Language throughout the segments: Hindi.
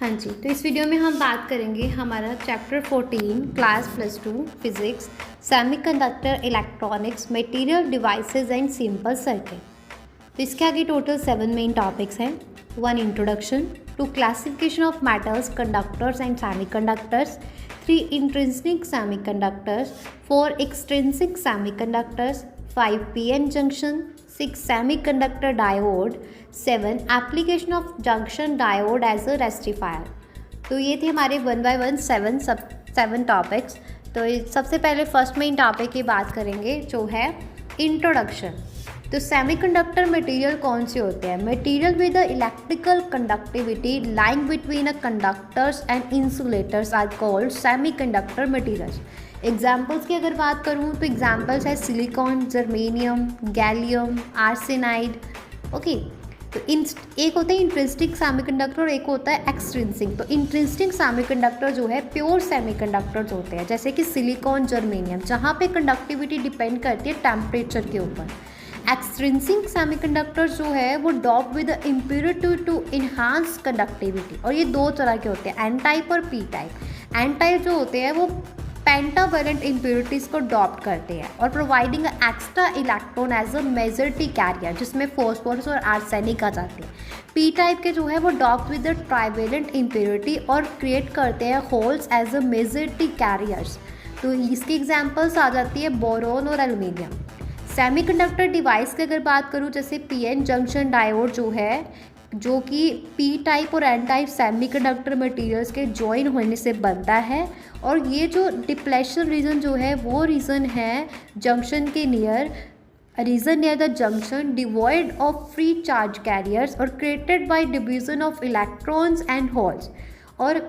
हाँ जी, तो इस वीडियो में हम बात करेंगे हमारा chapter 14 class +2 physics semiconductor electronics material devices and simple circuit. तो इसके आगे टोटल 7 मेन टॉपिक्स हैं। 1 introduction, 2 classification of metals conductors and semiconductors, 3 intrinsic semiconductors, 4 extrinsic semiconductors, 5 PN junction, 6 semiconductor diode, 7 application of junction diode as a rectifier। तो ये थे हमारे 1 by 1 7 टॉपिक्स। तो सबसे पहले फर्स्ट मेन टॉपिक की बात करेंगे जो है इंट्रोडक्शन। तो सेमीकंडक्टर मटेरियल कौन से होते हैं? Material with the electrical conductivity lying between a conductors and insulators are called semiconductor materials. Examples की अगर बात करूँ तो एग्जाम्पल्स है silicon, germanium, gallium, arsenide. Okay, तो एक होता है इंट्रिंसिक सेमीकंडक्टर और एक होता है एक्सट्रिंसिक। तो इंट्रिंसिक सेमीकंडक्टर जो है प्योर सेमीकंडक्टर्स होते हैं, जैसे कि सिलिकॉन, जर्मेनियम, जहाँ पे कंडक्टिविटी डिपेंड करती है टेम्परेचर के ऊपर। एक्सट्रिंसिक सेमीकंडक्टर जो है वो doped with impurity to enhance conductivity. और ये दो तरह के होते हैं, एन टाइप और पी टाइप। एन टाइप जो होते हैं वो पेंटावेलेंट इम्प्योरिटीज़ को डॉप्ट करते हैं और providing extra electron as a majority carrier, जिसमें फॉस्फोरस और आर्सेनिक आ जाते हैं। पी टाइप के जो है वो doped with the trivalent impurity और क्रिएट करते हैं holes as a majority carriers. तो इसकी एग्जांपल्स आ जाती है बोरोन और एल्यूमिनियम। सेमीकंडक्टर डिवाइस की अगर बात करूँ, जैसे पीएन जंक्शन डायोड जो है, जो कि पी टाइप और एन टाइप सेमीकंडक्टर मटेरियल्स के जॉइन होने से बनता है। और ये जो डिप्लेशन रीजन जो है वो रीजन है जंक्शन के near, region near the junction devoid of free charge carriers और created by division of electrons and holes. और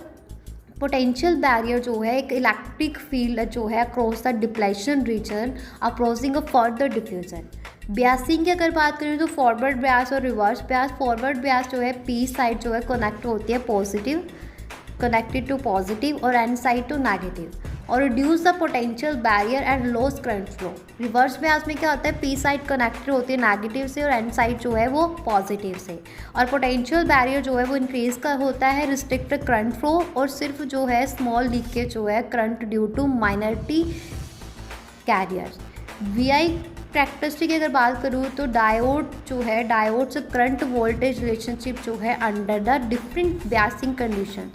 पोटेंशियल बैरियर जो है एक इलेक्ट्रिक फील्ड जो है across the depletion region approaching a further diffusion. Biasing की अगर बात करें तो फॉरवर्ड ब्यास और रिवर्स ब्यास। फॉरवर्ड ब्यास जो है पी साइड जो है कनेक्ट होती है पॉजिटिव, कनेक्टेड टू पॉजिटिव, और एन साइड टू नेगेटिव, और reduce the potential barrier and loss current flow. Reverse Beas में क्या होता है, पी साइड कनेक्टेड होती है नेगेटिव से और एन साइड जो है वो पॉजिटिव से, और पोटेंशियल बैरियर जो है वो इंक्रीज का होता है, रिस्ट्रिक्ट करंट फ्लो, और सिर्फ जो है स्मॉल लीकेज जो है current due to minority carriers. V characteristic की अगर बात करूँ तो डायोड जो है, डायोड से करंट वोल्टेज रिलेशनशिप जो है under the different biasing condition.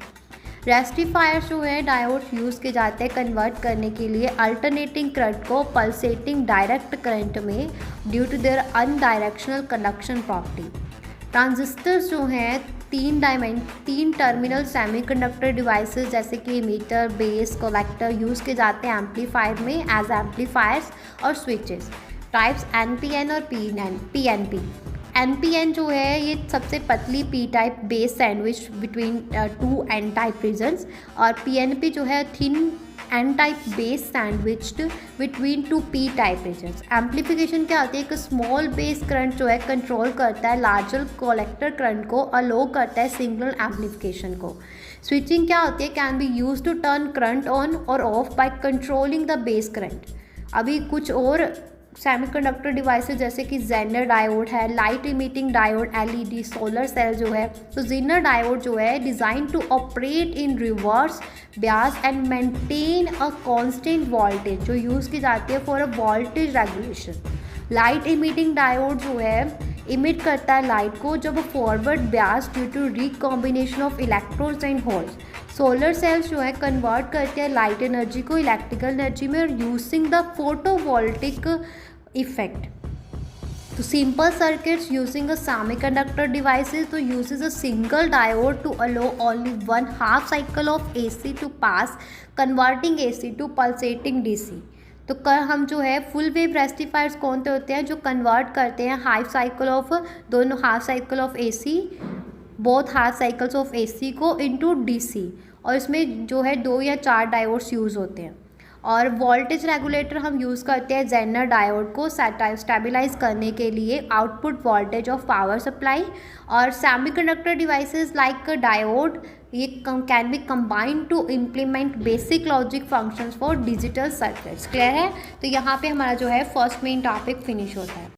Rectifier जो है डायोड यूज़ किए जाते हैं कन्वर्ट करने के लिए अल्टरनेटिंग करंट को पल्सेटिंग डायरेक्ट करंट में due to their unidirectional conduction property. Transistors जो हैं तीन टर्मिनल सेमीकंडक्टर डिवाइसेस जैसे कि मीटर, बेस, कलेक्टर यूज़ किए जाते हैं एम्पलीफायर में एज एम्पलीफायर्स और स्विचेस। टाइप्स एनपीएन और पीएनपी। एनपीएन जो है ये सबसे पतली P type base sandwich between 2 N type regions, और पीएनपी जो है thin N type base sandwiched between 2 P type regions. Amplification क्या होती है, एक स्मॉल बेस करंट जो है कंट्रोल करता है लार्जर कलेक्टर करंट को, अलो करता है सिंगल एम्पलीफिकेशन को। स्विचिंग क्या होती है, can be use to turn current on और off by controlling the base current. अभी कुछ और सेमीकंडक्टर डिवाइसेस जैसे कि जेनर डायोड है, light emitting diode, LED, solar cell जो है। तो जेनर डायोड जो है design to operate in reverse bias and maintain a constant voltage, जो यूज़ की जाती है for a voltage regulation. Light emitting diode जो है इमिट करता है लाइट को जब forward bias due to recombination of electrons and holes. Solar cells जो है कन्वर्ट करते हैं लाइट एनर्जी को इलेक्ट्रिकल एनर्जी में और यूजिंग द फोटोवोल्टिक इफेक्ट। तो simple circuits using a semiconductor devices तो uses a single diode to allow only 1/2 cycle of AC to pass, converting AC to pulsating DC. तो हम जो है फुल वेव रेक्टिफायर्स कौन से होते हैं, जो कन्वर्ट करते हैं half cycle of AC, both half cycles of AC को इनटू डीसी, और इसमें जो है 2 या 4 डायोड्स यूज़ होते हैं। और वोल्टेज रेगुलेटर हम यूज़ करते हैं जेनर डायोड को स्टेबलाइज करने के लिए output voltage of power supply. और सेमीकंडक्टर डिवाइसेस लाइक डायोड ये can be combined to implement basic logic functions for digital circuits. Clear है? तो यहाँ पे हमारा जो है फर्स्ट मेन टॉपिक फिनिश होता है।